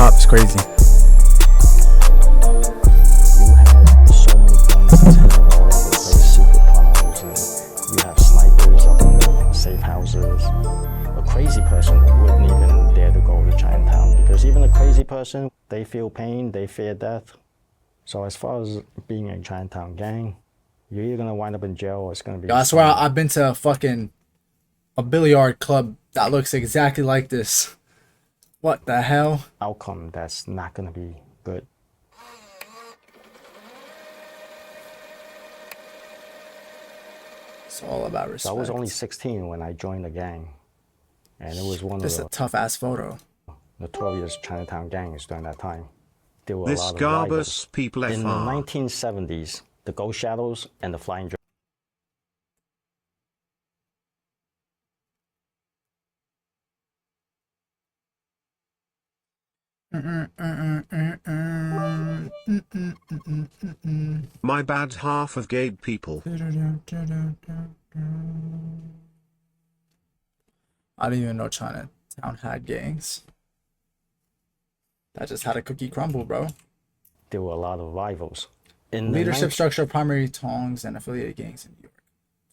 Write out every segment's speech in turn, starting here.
hop is crazy. You have so many guns hidden all over the place, secret tunnels, and you have snipers up in the safe houses. A crazy person wouldn't even dare to go to Chinatown, because even a crazy person, they feel pain, they fear death. So as far as being a Chinatown gang, you're either gonna wind up in jail or it's gonna be. Yo, I swear I've been to a billiard club that looks exactly like this. What the hell? Outcome that's not gonna be good. It's all about respect. So I was only 16 when I joined the gang, and it was one This is of a tough ass photo. the notorious Chinatown gangs during that time. There were This a lot of garbus rivals. people In the FR. 1970s, the Ghost Shadows and the Flying My bad, half of gay people. I didn't even know Chinatown had gangs. That just had a cookie crumble, bro. There were a lot of rivals. In the Leadership structure, primary tongs and affiliated gangs in New York.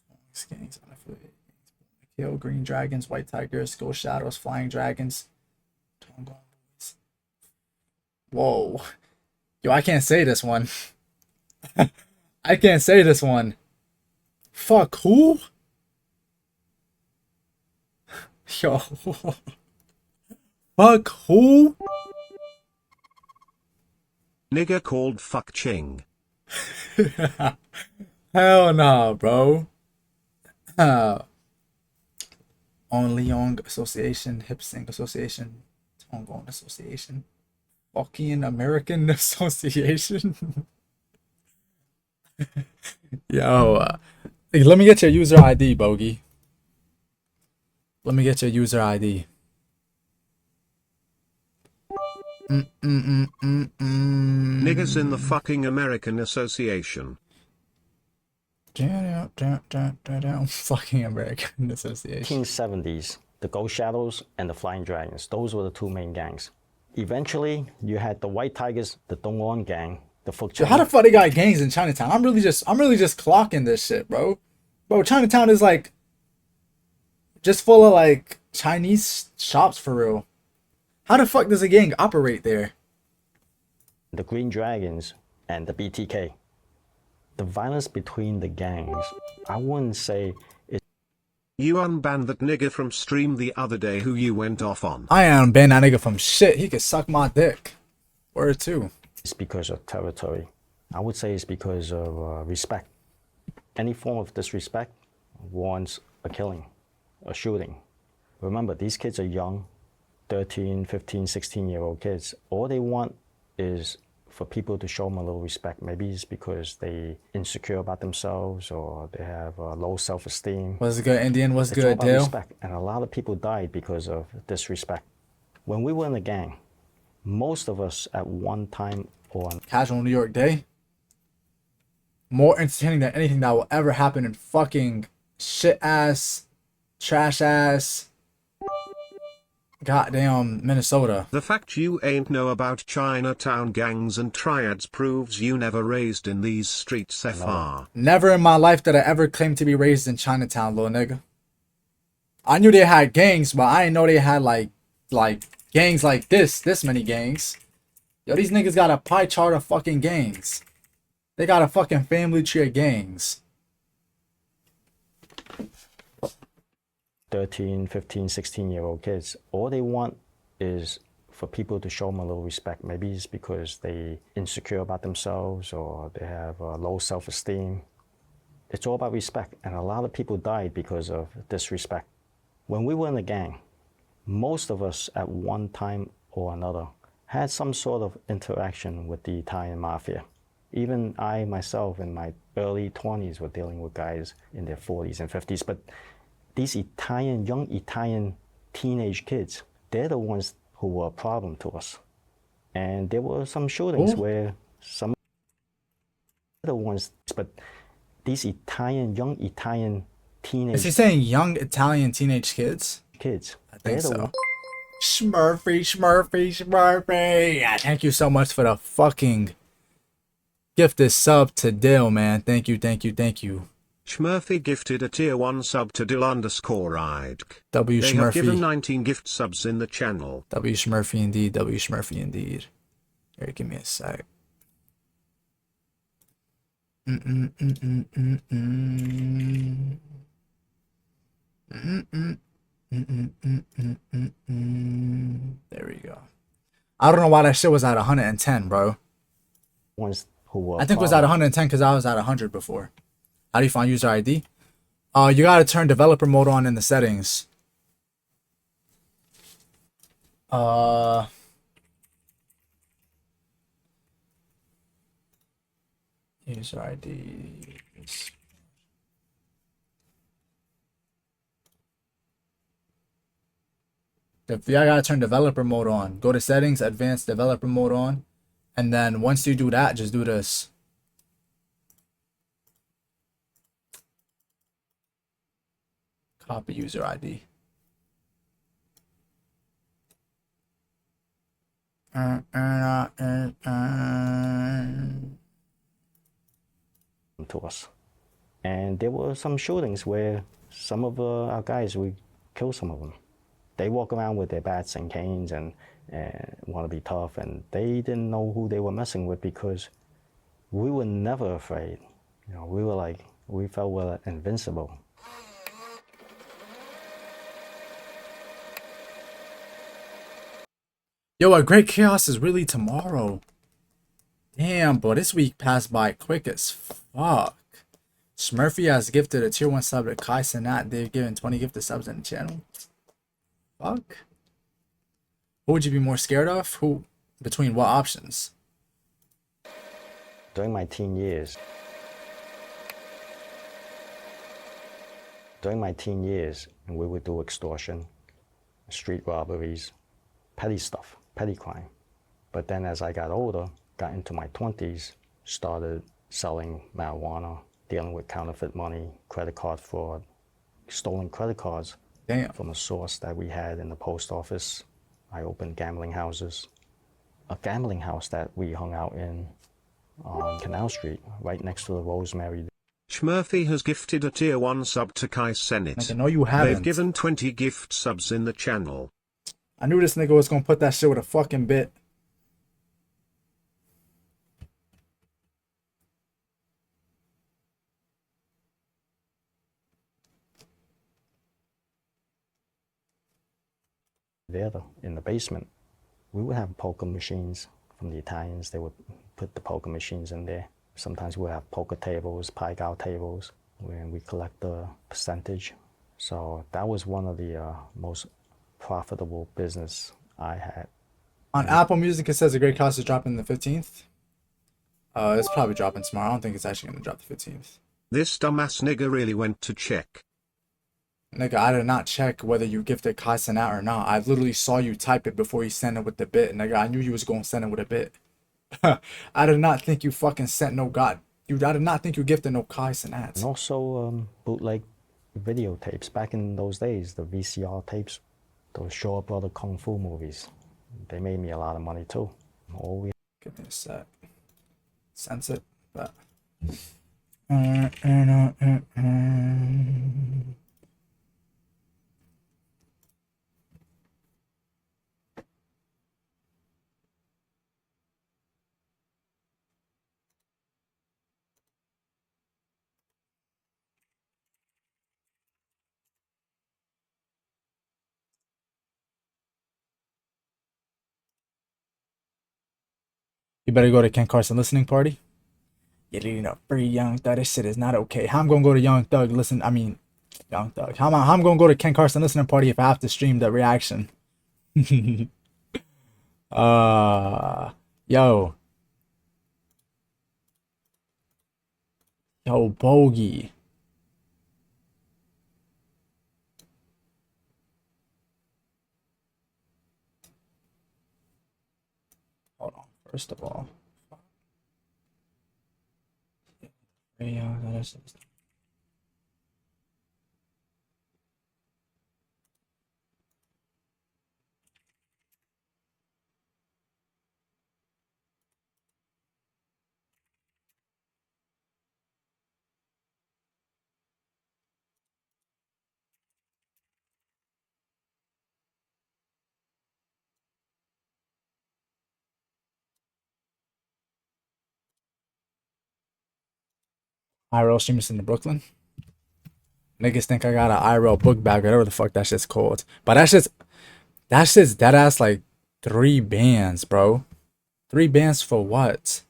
Tongs, gangs, unaffiliated gangs. Kill, Green Dragons, White Tigers, Ghost Shadows, Flying Dragons. Tonga Boys. Whoa. Yo, I can't say this one. I can't say this one. Fuck who? Yo. Fuck who? Nigger called fuck ching. Hell nah, bro. Only Young Association, Hip Sync Association, Tongon Association, fucking American Association. Yo, hey, let me get your user ID, Bogey. Let me get your user ID. Niggers in the fucking American Association. Fucking American Association. 1970s, the Ghost Shadows and the Flying Dragons. Those were the two main gangs. Eventually, you had the White Tigers, the Dongwon gang, the Fuk. How the fuck they got gangs in Chinatown? I'm really just clocking this shit, bro. Bro, Chinatown is like just full of like Chinese shops for real. How the fuck does a gang operate there? The Green Dragons and the BTK. The violence between the gangs, I wouldn't say it's You unbanned that nigger from stream the other day who you went off on. I am ban that nigga from shit. He could suck my dick. Word too. because of territory. I would say it's because of respect. Any form of disrespect warrants a killing, a shooting. Remember, these kids are young, 13, 15, 16-year-old kids. All they want is for people to show them a little respect. Maybe it's because they insecure about themselves or they have low self-esteem. What's good, Indian? What's It's all good, about Dale? respect. And a lot of people died because of disrespect. When we were in the gang, most of us at one time or Casual New York day. More entertaining than anything that will ever happen in fucking shit ass, trash ass, goddamn Minnesota. The fact you ain't know about Chinatown gangs and triads proves you never raised in these streets, FR. Never in my life did I ever claim to be raised in Chinatown, little nigga. I knew they had gangs, but I didn't know they had like gangs like this many gangs. Yo, these niggas got a pie chart of fucking gangs. They got a fucking family tree of gangs. 13, 15, 16-year-old kids. All they want is for people to show them a little respect. Maybe it's because they insecure about themselves or they have low self-esteem. It's all about respect. And a lot of people died because of disrespect. When we were in the gang, most of us at one time or another had some sort of interaction with the Italian mafia. Even I myself in my early 20s were dealing with guys in their 40s and 50s. But these young Italian teenage kids, they're the ones who were a problem to us. And there were some shootings where some of the ones, but these young Italian teenage Is he saying young Italian teenage kids? kids, I think so. Smurfy. Yeah, thank you so much for the fucking gifted sub to Dill, man. Thank you. Schmurphy gifted a tier 1 sub to Dill_Idk. W They have given Smurfy. 19 gift subs in the channel. W Smurfy indeed. Here, give me a sec. There we go. I don't know why that shit was at 110, bro. Ones who were I think it was at 110 because I was at 100 before. How do you find user ID? You gotta turn developer mode on in the settings. User ID. I gotta turn developer mode on. Go to settings, advanced developer mode on, and then once you do that, just do this. Copy user ID. to us. And there were some shootings where some of our guys, we killed some of them. They walk around with their bats and canes and want to be tough, and they didn't know who they were messing with because we were never afraid. You know, we were like, we felt we were invincible. Yo, a great chaos is really tomorrow. Damn, bro, this week passed by quick as fuck. Smurfy has gifted a tier 1 sub to Kai Sanat. They've given 20 gifted subs in the channel. Fuck. Who would you be more scared of? Who? Between what options? During my teen years, and we would do extortion, street robberies, petty stuff, petty crime. But then as I got older, got into my 20s, started selling marijuana, dealing with counterfeit money, credit card fraud, stolen credit cards. Damn. From a source that we had in the post office. I opened gambling houses. A gambling house that we hung out in on Canal Street, right next to the Rosemary. Schmurphy has gifted a tier 1 sub to Kai Senate. Like, no, you haven't. They've given 20 gift subs in the channel. I knew this nigga was gonna put that shit with a fucking bit. There, in the basement, we would have poker machines from the Italians. They would put the poker machines in there. Sometimes we would have poker tables, pai-gow tables, where we collect the percentage. So that was one of the most profitable business I had. On Apple Music, it says a great cost is dropping the 15th. It's probably dropping tomorrow. I don't think it's actually gonna drop the 15th. This dumbass nigga really went to check. Nigga, I did not check whether you gifted Kai Sanat or not. I literally saw you type it before you sent it with the bit. Nigga, I knew you was gonna send it with a bit. I did not think you fucking sent no god. I did not think you gifted no Kai Sanats. And also bootleg videotapes. Back in those days, the VCR tapes, those Shaw Brother Kung Fu movies, they made me a lot of money too. Give me a sec. Sense it, but. You better go to Ken Carson listening party. You're leading a free Young Thug. This shit is not okay. How I'm gonna go to Young Thug Young Thug. How I'm gonna go to Ken Carson listening party if I have to stream the reaction? Yo, Bogey. Hold on. First of all, IRL streamers in Brooklyn. Niggas think I got an IRL book bag, whatever the fuck that shit's called. But that shit's dead ass like 3 bands, bro. 3 bands for what?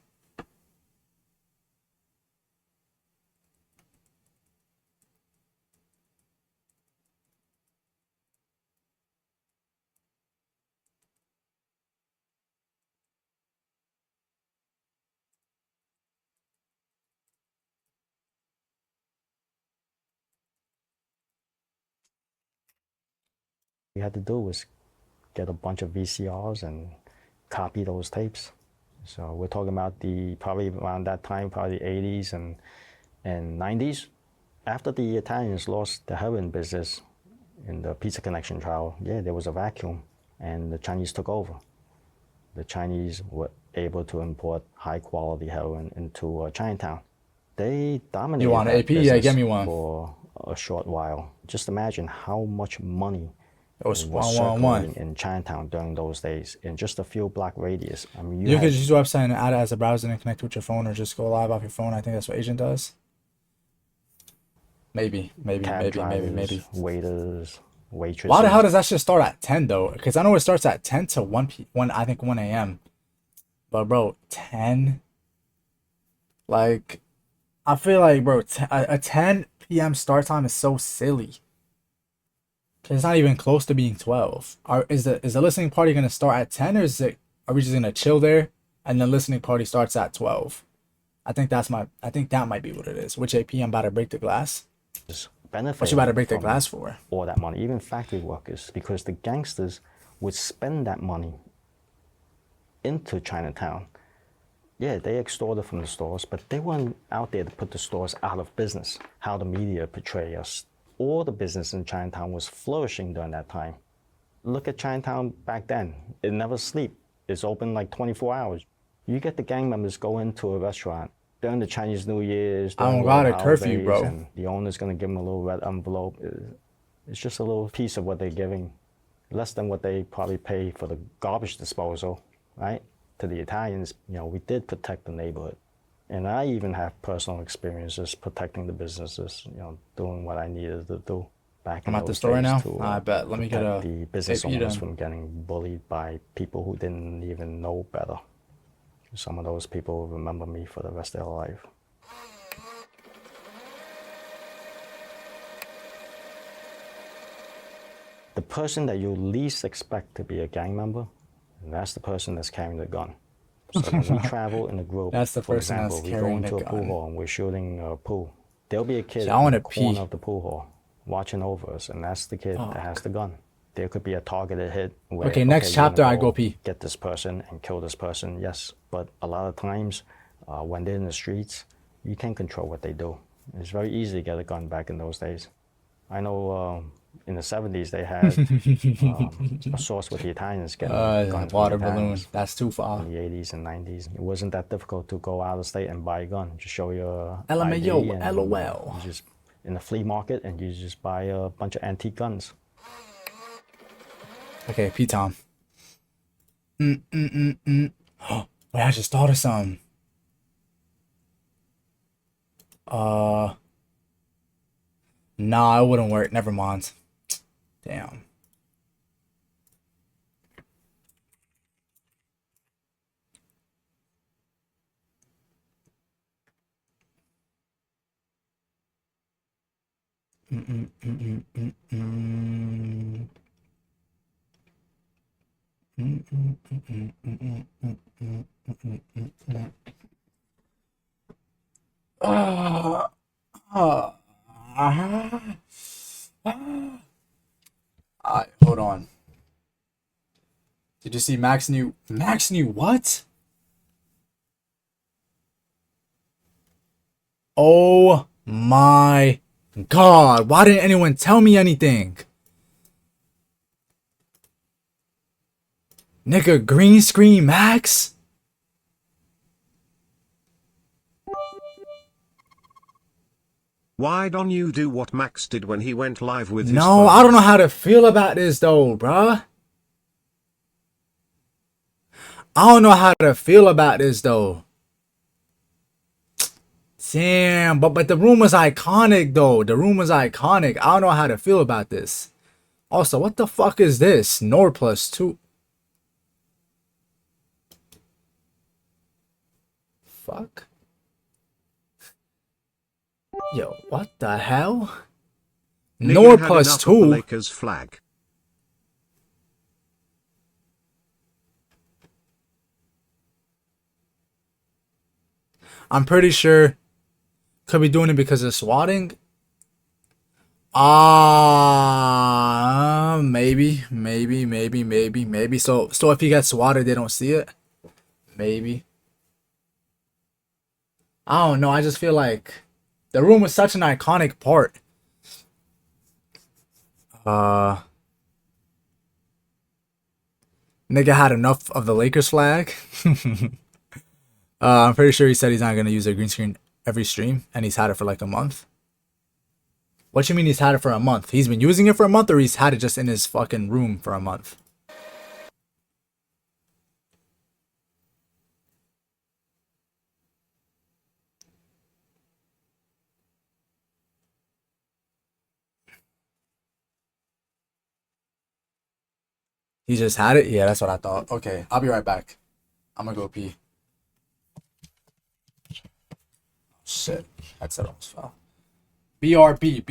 We had to do was get a bunch of VCRs and copy those tapes. So we're talking about probably around that time, probably the 80s and 90s. After the Italians lost the heroin business in the Pizza Connection trial, yeah, there was a vacuum, and the Chinese took over. The Chinese were able to import high-quality heroin into Chinatown. They dominated. You want an AP? Yeah, get me one. For a short while. Just imagine how much money it was circulating in Chinatown during those days in just a few block radius. I mean, you could use your website and add it as a browser and connect with your phone, or just go live off your phone. I think that's what Agent does. Maybe. Waiters, waitresses. Why the hell does that shit start at 10 though? Because I know it starts at 10 to 1 I think 1 a.m. But bro, 10. Like, I feel like, bro, a 10 p.m. start time is so silly. It's not even close to being 12. Is the listening party gonna start at 10, or are we just gonna chill there and the listening party starts at 12? I think that might be what it is. Which AP I'm about to break the glass. What you about to break the glass for? All that money, even factory workers, because the gangsters would spend that money into Chinatown. Yeah, they extorted from the stores, but they weren't out there to put the stores out of business. How the media portray us. All the business in Chinatown was flourishing during that time. Look at Chinatown back then. It never sleep. It's open like 24 hours. You get the gang members go into a restaurant during the Chinese New Year's. I don't got a curfew, bro. And the owner's gonna give them a little red envelope. It's just a little piece of what they're giving, less than what they probably pay for the garbage disposal, right? To the Italians, we did protect the neighborhood. And I even have personal experiences protecting the businesses, doing what I needed to do back in those days. I'm at the store now. I bet. Let me get the business owners from getting bullied by people who didn't even know better. Some of those people will remember me for the rest of their life. The person that you least expect to be a gang member, that's the person that's carrying the gun. So when we travel in a group, that's the for person example, that's we go into a pool hall and we're shooting a pool. There'll be a kid in the corner of the pool hall watching over us, and that's the kid that has the gun. There could be a targeted hit. Where, next chapter, I go pee. Get this person and kill this person, yes. But a lot of times, when they're in the streets, you can't control what they do. It's very easy to get a gun back in those days. I know in the 70s they had a source with the Italians getting guns. Water balloon. That's too far. In the 80s and 90s, it wasn't that difficult to go out of state and buy a gun. Just show your LMAO, LOL. You just in the flea market, and you just buy a bunch of antique guns. Okay, P-Tom. Wait, I just thought of something. Nah, it wouldn't work. Never mind. Damn. Hold on. Did you see Max new what? Oh my God, why didn't anyone tell me anything? Nigga, green screen Max? Why don't you do what Max did when he went live with his No, phone? I don't know how to feel about this though, bruh. I don't know how to feel about this though. Damn, but the room was iconic though. The room was iconic. I don't know how to feel about this. Also, what the fuck is this? Nor plus 2. Fuck. Yo, what the hell? Nor plus 2. Lakers flag. I'm pretty sure could be doing it because of swatting. Maybe. So if he gets swatted, they don't see it. Maybe. I don't know. I just feel like the room was such an iconic part. Nigga had enough of the Lakers flag. I'm pretty sure he said he's not gonna use a green screen every stream, and he's had it for like a month. What you mean he's had it for a month? He's been using it for a month, or he's had it just in his fucking room for a month? He just had it? Yeah, that's what I thought. Okay, I'll be right back. I'm gonna go pee. Shit, headset almost fell. BRB.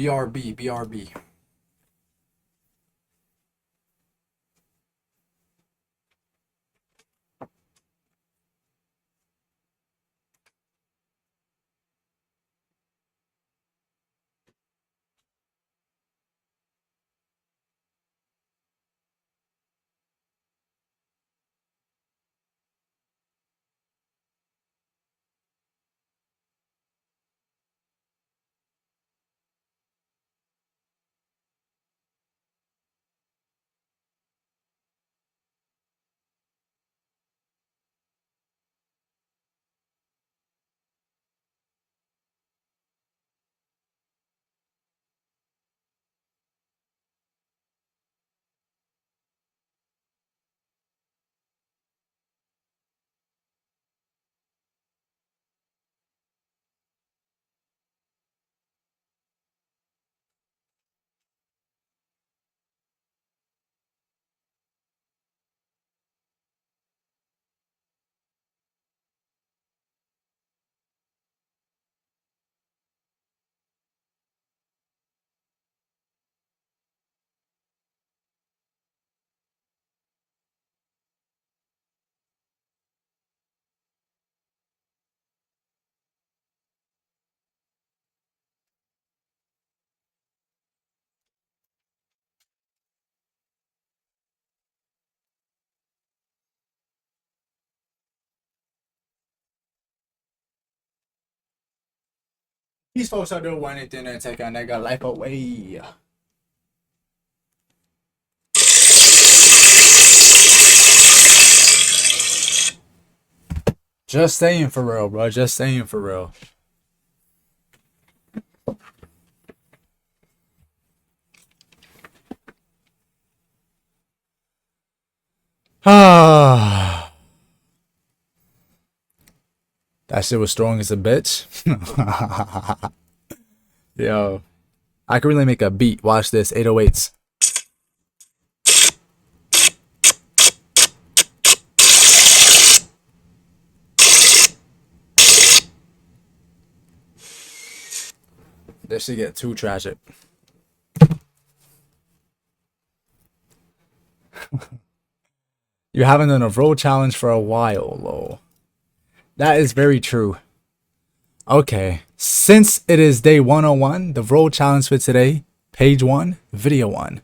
These folks are doing anything and take a nigga life away. Just saying for real, bro. Just saying for real. Ah, that shit was strong as a bitch. Yo, I could really make a beat. Watch this, 808s. This should get too tragic. You haven't done a VROEL challenge for a while, lol. That is very true. Okay, since it is day 101, the VROEL challenge for today, page 1, video 1.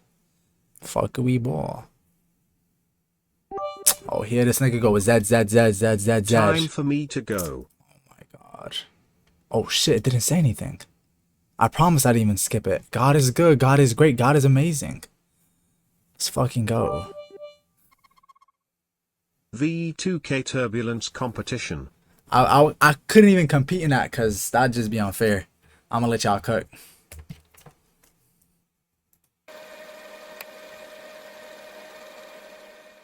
Fuck we ball. Oh, here this nigga go with Z. Time for me to go. Oh my god. Oh shit, it didn't say anything. I promise I didn't even skip it. God is good, God is great, God is amazing. Let's fucking go. V2K turbulence competition. I couldn't even compete in that because that'd just be unfair. I'm gonna let y'all cook.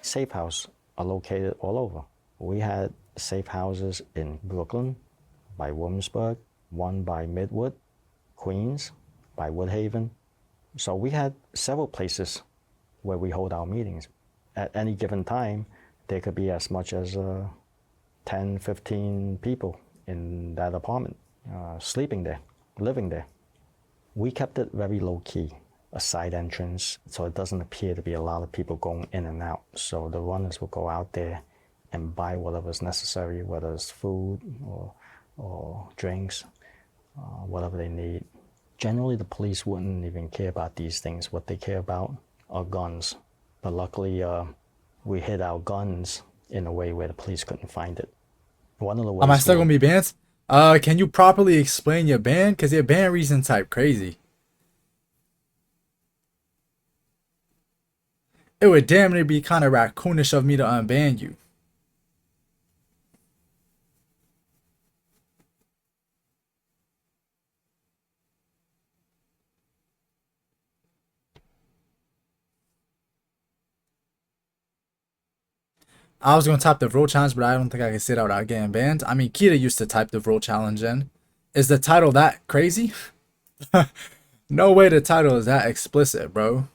Safe house are located all over. We had safe houses in Brooklyn, by Williamsburg, one by Midwood, Queens, by Woodhaven. So we had several places where we hold our meetings. At any given time, there could be as much as 10, 15 people in that apartment, sleeping there, living there. We kept it very low key, a side entrance, so it doesn't appear to be a lot of people going in and out. So the runners will go out there and buy whatever's necessary, whether it's food or drinks, whatever they need. Generally, the police wouldn't even care about these things. What they care about are guns. But luckily, we hid our guns in a way where the police couldn't find it. One of the ways. Am I still gonna be banned? Can you properly explain your ban? Cause your ban reason type crazy. It would damn near be kind of raccoonish of me to unban you. I was gonna type the VROEL challenge, but I don't think I can say that without getting banned. I mean, Kita used to type the VROEL challenge in. Is the title that crazy? No way the title is that explicit, bro.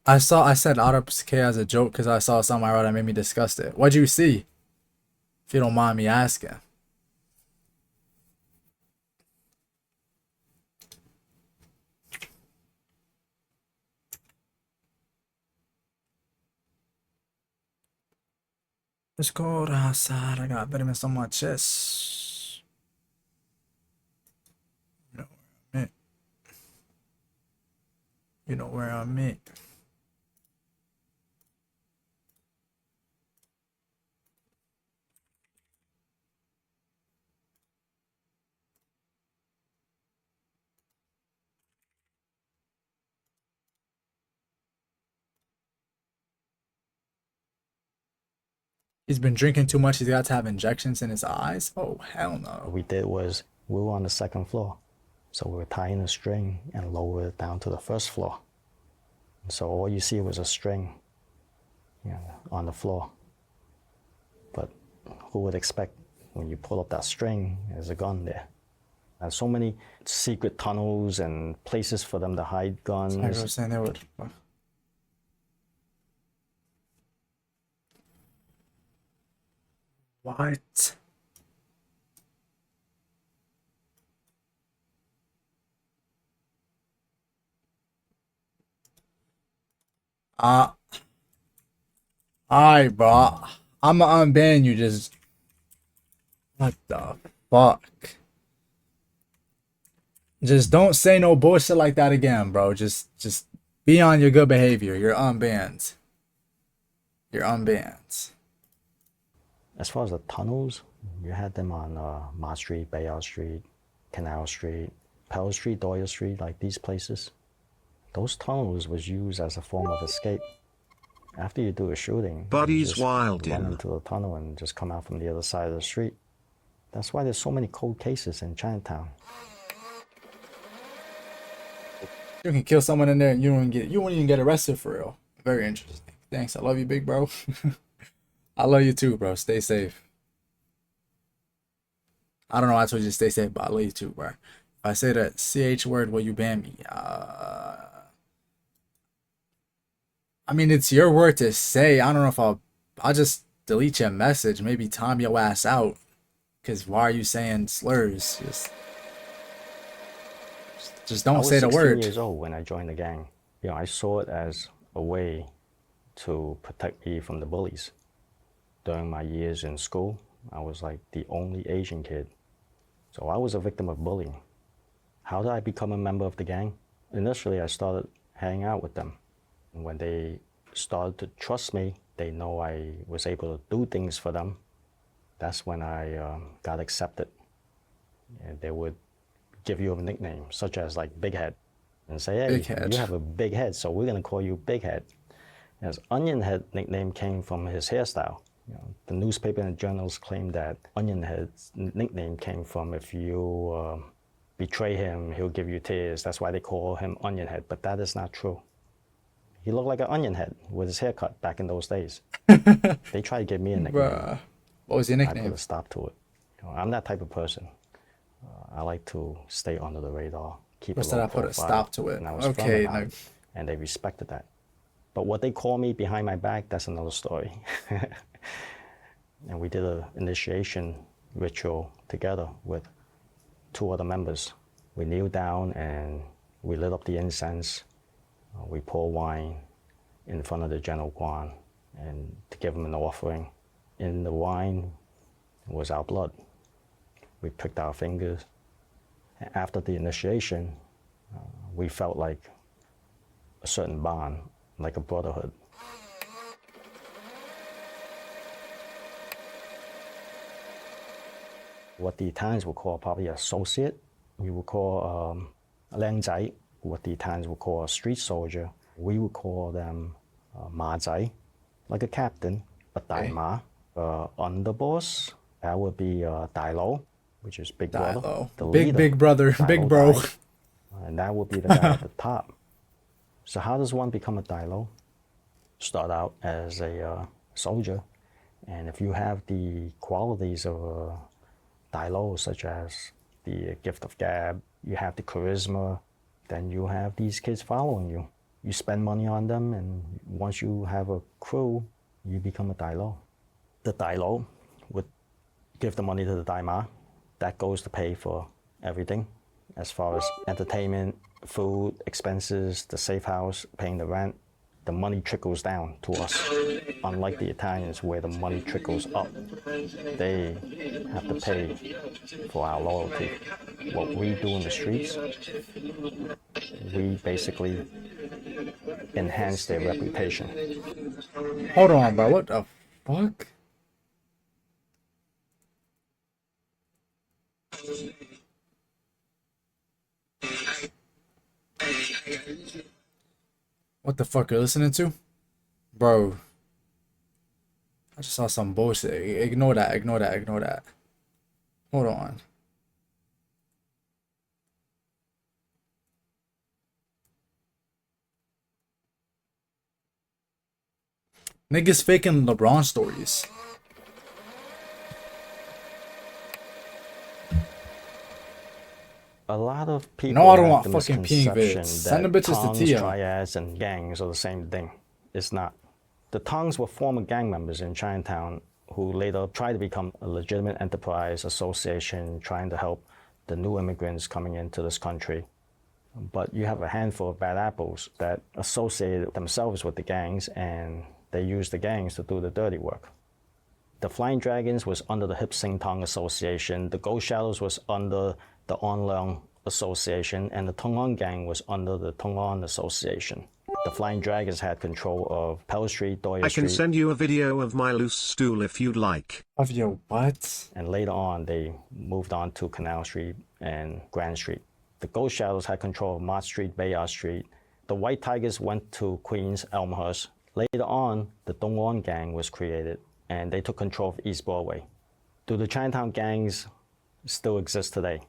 I said AutoK as a joke because I saw something I wrote that made me disgusted. What'd you see? If you don't mind me asking. It's cold outside. I got vitamins on my chest. You know where I'm at. You know where I'm at. He's been drinking too much. He's got to have injections in his eyes. Oh, hell no. What we did was we were on the second floor. So we were tying a string and lower it down to the first floor. So all you see was a string, on the floor. But who would expect when you pull up that string, there's a gun there. There's so many secret tunnels and places for them to hide guns. I was saying they would. What? Alright, bro. I'ma unban you. Just what the fuck? Just don't say no bullshit like that again, bro. Just be on your good behavior. You're unbanned. You're unbanned. As far as the tunnels, you had them on Mott Street, Bayard Street, Canal Street, Pell Street, Doyle Street, like these places. Those tunnels was used as a form of escape. After you do a shooting, Buddy's you just wild, run yeah. into the tunnel and just come out from the other side of the street. That's why there's so many cold cases in Chinatown. You can kill someone in there and you won't even get arrested for real. Very interesting. Thanks. I love you, big bro. I love you too, bro. Stay safe. I don't know why I told you to stay safe, but I love you too, bro. If I say that CH word, will you ban me? I mean, it's your word to say. I don't know if I'll just delete your message. Maybe time your ass out. Cause why are you saying slurs? Just don't say the word. I was 16 years old when I joined the gang. I saw it as a way to protect me from the bullies. During my years in school, I was like the only Asian kid. So I was a victim of bullying. How did I become a member of the gang? Initially, I started hanging out with them. And when they started to trust me, they know I was able to do things for them. That's when I got accepted. And they would give you a nickname, such as like Big Head, and say, hey, you have a big head, so we're gonna call you Big Head. His Onion Head nickname came from his hairstyle. The newspaper and journals claim that Onion Head's nickname came from if you betray him, he'll give you tears. That's why they call him Onion Head, but that is not true. He looked like an onion head with his haircut back in those days. They tried to give me a nickname. Bruh. What was your I nickname? put a stop to it. I'm that type of person. I like to stay under the radar, keep First a low I put a profile, stop to it. and I was Okay, firm about now it, and they respected that. But what they call me behind my back, that's another story. And we did an initiation ritual together with 2 other members. We kneeled down and we lit up the incense. We poured wine in front of the General Guan and to give him an offering. In the wine was our blood. We pricked our fingers. After the initiation, we felt like a certain bond, like a brotherhood. What the Italians would call probably associate, we would call leng zai, what the Italians would call a street soldier. We would call them ma zai, like a captain, a dai ma. Underboss, that would be dai lo, which is big brother. Dilo. The Big, leader, big brother. Dai Big lo bro. dai, and that would be the guy at the top. So how does one become a dai lo? Start out as a soldier, and if you have the qualities of a dai lo, such as the gift of gab, you have the charisma, then you have these kids following you. You spend money on them, and once you have a crew, you become a dai lo. The dai lo would give the money to the dai ma. That goes to pay for everything, as far as entertainment, food, expenses, the safe house, paying the rent. The money trickles down to us. Unlike the Italians, where the money trickles up, they have to pay for our loyalty. What we do in the streets, we basically enhance their reputation. Hold on, bro. What the fuck? What the fuck are you listening to? Bro. I just saw some bullshit. Ignore that, ignore that, ignore that. Hold on. Niggas faking LeBron stories. A lot of people No, I don't have want the fucking peeing misconception vids. Send the that bitches to tongs, Tia. triads, and gangs are the same thing. It's not. The tongs were former gang members in Chinatown who later tried to become a legitimate enterprise association trying to help the new immigrants coming into this country. But you have a handful of bad apples that associated themselves with the gangs, and they used the gangs to do the dirty work. The Flying Dragons was under the Hip Sing Tong Association, the Ghost Shadows was under the On Leung Association, and the Tung On Gang was under the Tung On Association. The Flying Dragons had control of Pell Street, Doyer I Street. can send you a video of my loose stool if you'd like. Of your what? And later on, they moved on to Canal Street and Grand Street. The Ghost Shadows had control of Mott Street, Bayard Street. The White Tigers went to Queens, Elmhurst. Later on, the Tung On Gang was created, and they took control of East Broadway. Do the Chinatown gangs still exist today?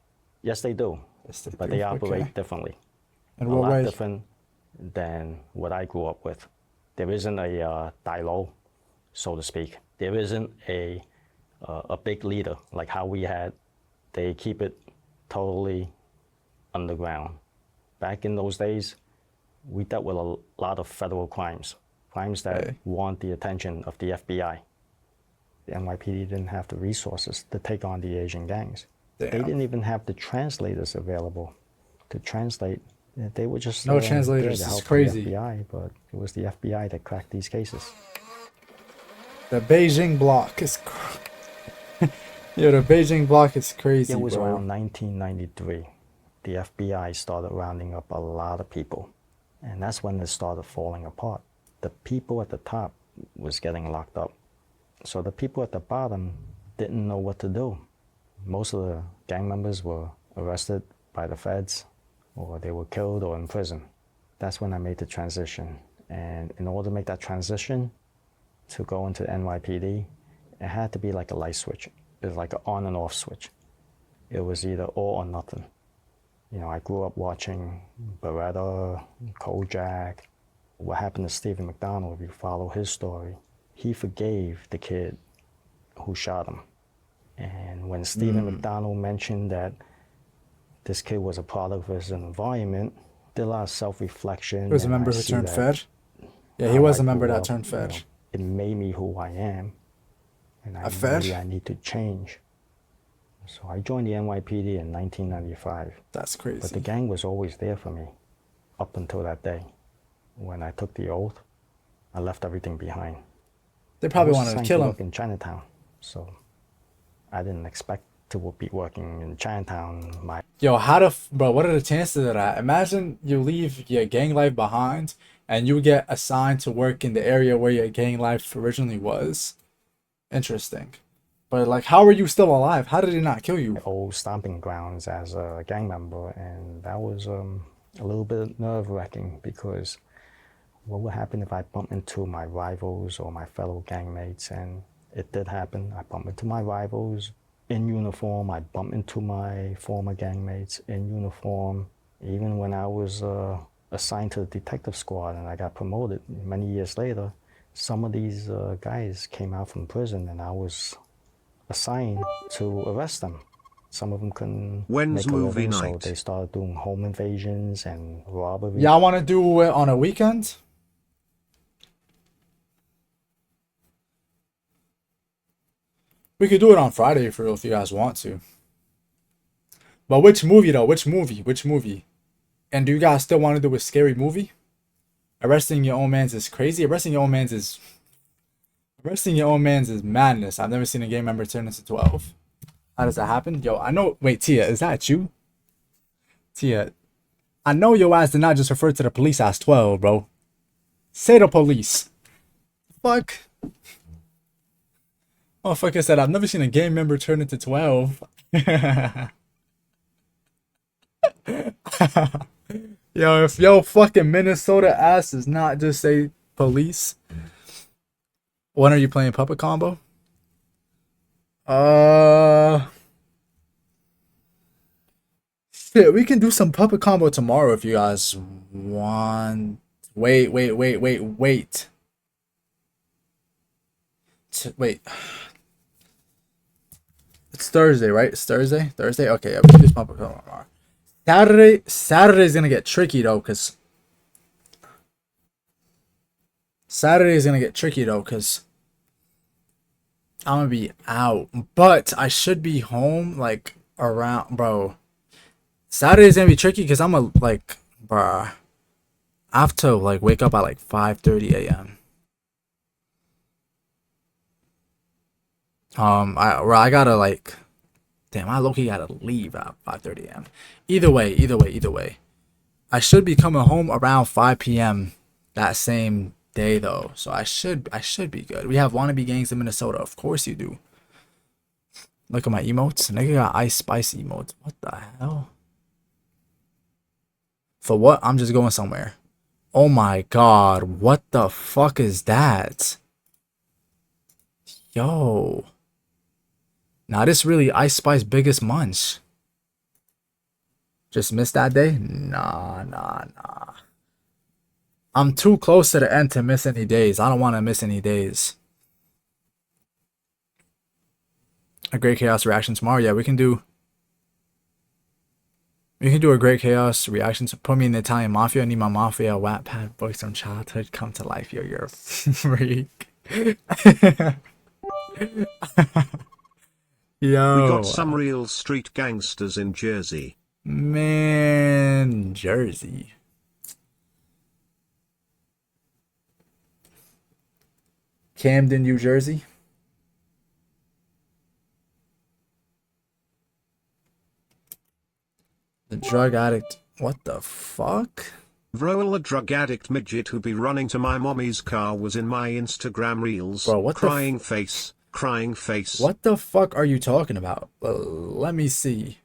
Yes, they do, Yes, but do. they operate Okay. differently. In A what lot way? different than what I grew up with. There isn't a dai lo, so to speak. There isn't a big leader like how we had. They keep it totally underground. Back in those days, we dealt with a lot of federal crimes that want the attention of the FBI. The NYPD didn't have the resources to take on the Asian gangs. Damn. They didn't even have the translators available to translate. They were just No there translators, to it's help crazy. the FBI, but it was the FBI that cracked these cases. The Beijing block is Yo, the Beijing block is crazy, It was bro. around 1993. The FBI started rounding up a lot of people, and that's when it started falling apart. The people at the top was getting locked up, so the people at the bottom didn't know what to do. Most of the gang members were arrested by the feds, or they were killed or in prison. That's when I made the transition, and in order to make that transition to go into NYPD, it had to be like a light switch. It was like an on and off switch. It was either all or nothing. You know, I grew up watching Beretta, Kojak, What happened to Stephen McDonald, if you follow his story, he forgave the kid who shot him. And when Stephen McDonald mentioned that this kid was a product of his environment, did a lot of self-reflection. He was a and member I who see turned that Fed. Yeah, he how was I a member grew that up, turned Fed. it made me who I am, and A Fed? maybe I need to change. So I joined the NYPD in 1995. That's But the crazy. gang was always there for me up until that day. When I took the oath, I left everything behind. They I probably was wanted to assigned kill to him. work in Chinatown, so I didn't expect to be working in Chinatown. Yo, bro, what are the chances of that? Imagine you leave your gang life behind and you get assigned to work in the area where your gang life originally was. Interesting. But like, how are you still alive? How did he not kill you? Old stomping grounds as a gang member, and that was a little bit nerve-wracking because what would happen if I bump into my rivals or my fellow gangmates? And it did happen. I bumped into my rivals in uniform. I bumped into my former gangmates in uniform. Even when I was assigned to the detective squad and I got promoted many years later, some of these guys came out from prison and I was assigned to arrest them. Some of them couldn't When's make a movie living, so night? they started doing home invasions and robberies. Y'all want to do it on a weekend? We could do it on Friday for real if you guys want to. But which movie though? Which movie? Which movie? And do you guys still want to do a scary movie? Arresting your own man's is crazy. Arresting your own man's is madness. I've never seen a gang member turn into 12. How does that happen? Yo, I know. Wait, Tia, is that you? Tia, I know your ass did not just refer to the police as 12, bro. Say the police. Fuck. Motherfucker said, I've never seen a gang member turn into 12. Yo, if yo fucking Minnesota ass does not just say police, when are you playing Puppet Combo? Shit, we can do some Puppet Combo tomorrow if you guys want. Wait. Wait. It's Thursday, right? It's Thursday? Thursday? Okay, yeah, we can do Puppet Combo tomorrow. Saturday's gonna get tricky though, cause I'm gonna be out, but I should be home like around, bro. Saturday's gonna be tricky because I'm a like, bruh. I have to like wake up at like 5:30 a.m. I gotta like, damn, I low-key gotta leave at 5:30 a.m. Either way. I should be coming home around 5 p.m. that same day though, so I should be good. We have wannabe gangs in Minnesota, of course you do. Look at my emotes. Nigga got Ice Spice emotes. What the hell? For what? I'm just going somewhere. Oh my god. What the fuck is that? Yo. Now this really Ice Spice biggest munch. Just missed that day? Nah. I'm too close to the end to miss any days. I don't want to miss any days. A great chaos reaction tomorrow. Yeah, we can do a great chaos reaction. So put me in the Italian mafia. I need my mafia Wattpad books from childhood come to life. Yo, you're a freak. Yo. We got some real street gangsters in Jersey. Man, Jersey. Camden, New Jersey. The drug addict. What the fuck? VROEL, a drug addict midget who be running to my mommy's car, was in my Instagram reels. Bro, what crying face, crying face. What the fuck are you talking about? Let me see.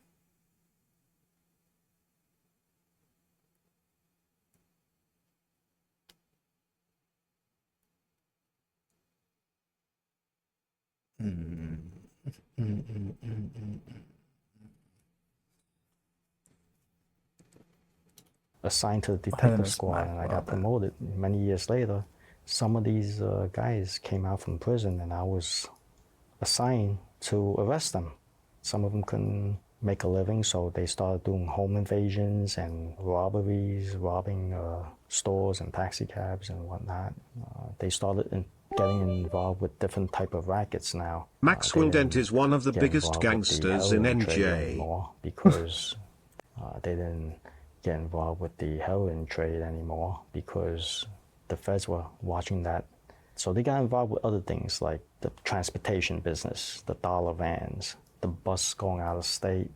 assigned to the Behind detective the squad, smack, and I wow, got that- promoted. Many years later, some of these guys came out from prison, and I was assigned to arrest them. Some of them couldn't make a living, so they started doing home invasions and robberies, robbing stores and taxi cabs and whatnot. They started getting involved with different type of rackets now. Maxwell They Dent didn't is one of the get biggest involved with the gangsters in heroin trade NJ. anymore because they didn't get involved with the heroin trade anymore because the feds were watching that. So they got involved with other things like the transportation business, the dollar vans, the bus going out of state.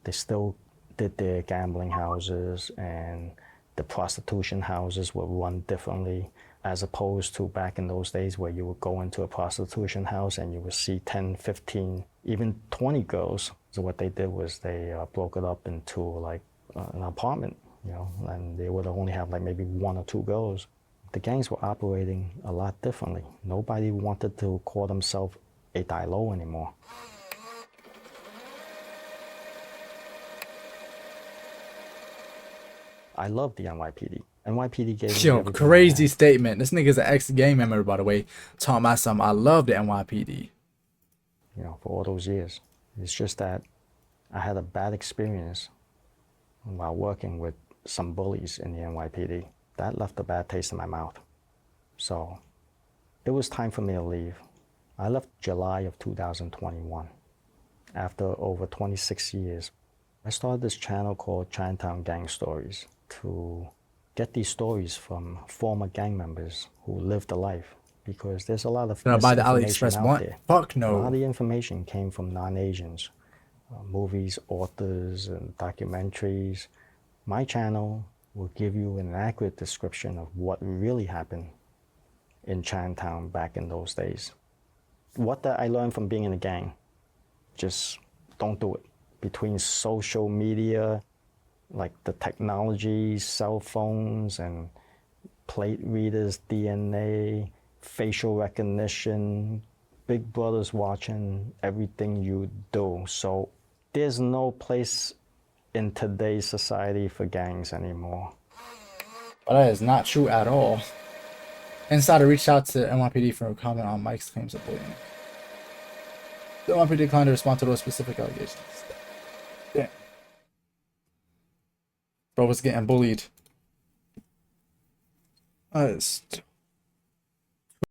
They still did their gambling houses, and the prostitution houses were run differently as opposed to back in those days where you would go into a prostitution house and you would see 10, 15, even 20 girls. So what they did was they broke it up into like an apartment, you know, and they would only have like maybe 1 or 2 girls. The gangs were operating a lot differently. Nobody wanted to call themselves a die-low anymore. I love the NYPD. NYPD gave me Yo, everything I crazy had. statement. This nigga's an ex-gang member, by the way. Talking about something. I love the NYPD. You know, for all those years. It's just that I had a bad experience while working with some bullies in the NYPD. That left a bad taste in my mouth. So it was time for me to leave. I left July of 2021. After over 26 years, I started this channel called Chinatown Gang Stories to get these stories from former gang members who lived the life, because there's a lot of Gonna buy the misinformation AliExpress out one? there. Fuck A lot of no. the information came from non-Asians, movies, authors, and documentaries. My channel will give you an accurate description of what really happened in Chinatown back in those days. What that I learned from being in a gang, just don't do it. Between social media, like the technology, cell phones and plate readers, DNA, facial recognition, Big Brother's watching everything you do. So there's no place in today's society for gangs anymore. But that is not true at all. Insider reached out to NYPD for a comment on Mike's claims of bullying. The NYPD declined to respond to those specific allegations. Damn. Bro was getting bullied. That is